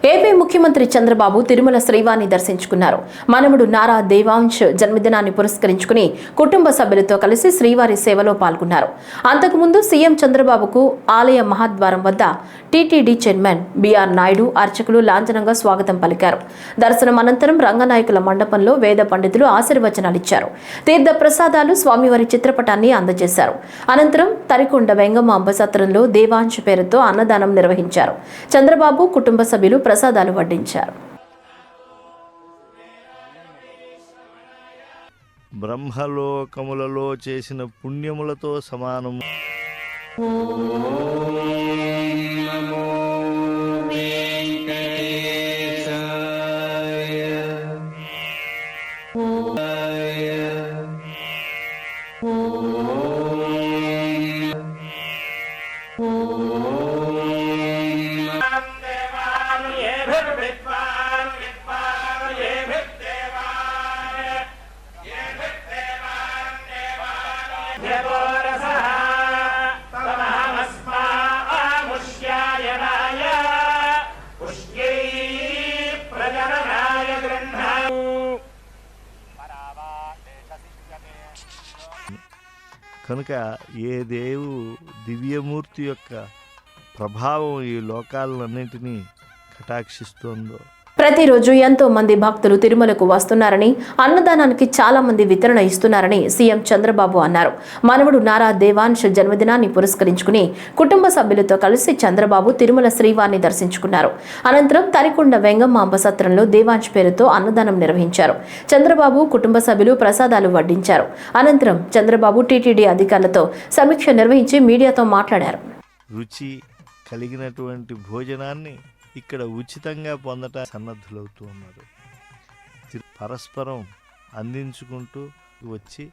AP ముఖ్యమంత్రి చంద్రబాబు తిరుమల శ్రీవారిని దర్శించుకున్నారు. మనవడు నారా దేవాంశ్ జన్మదినాన్ని పురస్కరించుకుని కుటుంబ సభ్యులతో కలిసి శ్రీవారి సేవలో పాల్గొన్నారు. అంతకుముందు సీఎం చంద్రబాబుకు ఆలయ మహాద్వారం వద్ద టీటీడీ చైర్మన్ బీఆర్ నాయుడు అర్చకులు లాంఛనంగా స్వాగతం పలికారు. దర్శనం అనంతరం రంగనాయకుల మండపంలో వేద పండితులు ఆశీర్వచనాలిచ్చారు. తీర్థ ప్రసాదాలు స్వామివారి చిత్రపటాన్ని అందజేశారు. అనంతరం తరికొండ వెంగమాంబ సత్రంలో దేవాంశ్ పేరుతో అన్నదానం నిర్వహించారు. చంద్రబాబు కుటుంబ సభ్యులు ప్రసాదాలు వడ్డించారు. బ్రహ్మలోకములలో చేసిన పుణ్యములతో సమానం. కనుక ఏ దేవు దివ్యమూర్తి యొక్క ప్రభావం ఈ లోకాలన్నింటినీ కటాక్షిస్తోందో. ప్రతిరోజు ఎంతో మంది భక్తులు తిరుమలకు వస్తున్నారని, అన్నదానానికి చాలా మంది వితరణ ఇస్తున్నారని సీఎం చంద్రబాబు అన్నారు. మనవడు నారా దేవాంశ్ జన్మదినాన్ని పురస్కరించుకుని కుటుంబ సభ్యులతో కలిసి చంద్రబాబు తిరుమల శ్రీవారిని దర్శించుకున్నారు. అనంతరం తరికొండ వెంగమాంబ సత్రంలో దేవాంశ్ పేరుతో అన్నదానం నిర్వహించారు. చంద్రబాబు కుటుంబ సభ్యులు ప్రసాదాలు వడ్డించారు. అనంతరం చంద్రబాబు టీటీడీ అధికారులతో సమీక్ష నిర్వహించి మీడియాతో మాట్లాడారు. రుచి కలిగినటువంటి భోజనాన్ని ఇక్కడ ఉచితంగా పొందటం సన్నద్ధులవుతూ ఉన్నారు. పరస్పరం అందించుకుంటూ వచ్చి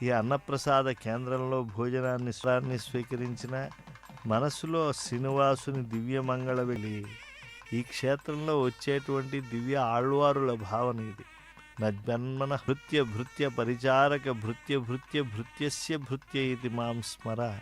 ఈ అన్నప్రసాద కేంద్రంలో భోజనాన్ని స్వీకరించిన మనసులో శ్రీనివాసుని దివ్యమంగళ వెళ్ళి ఈ క్షేత్రంలో వచ్చేటువంటి దివ్య ఆళ్వారుల భావన ఇది. నజ్జన్మన భృత్య భృత్య పరిచారక భృత్య భృత్య భృత్యస్య భృత్య ఇది మాం స్మర.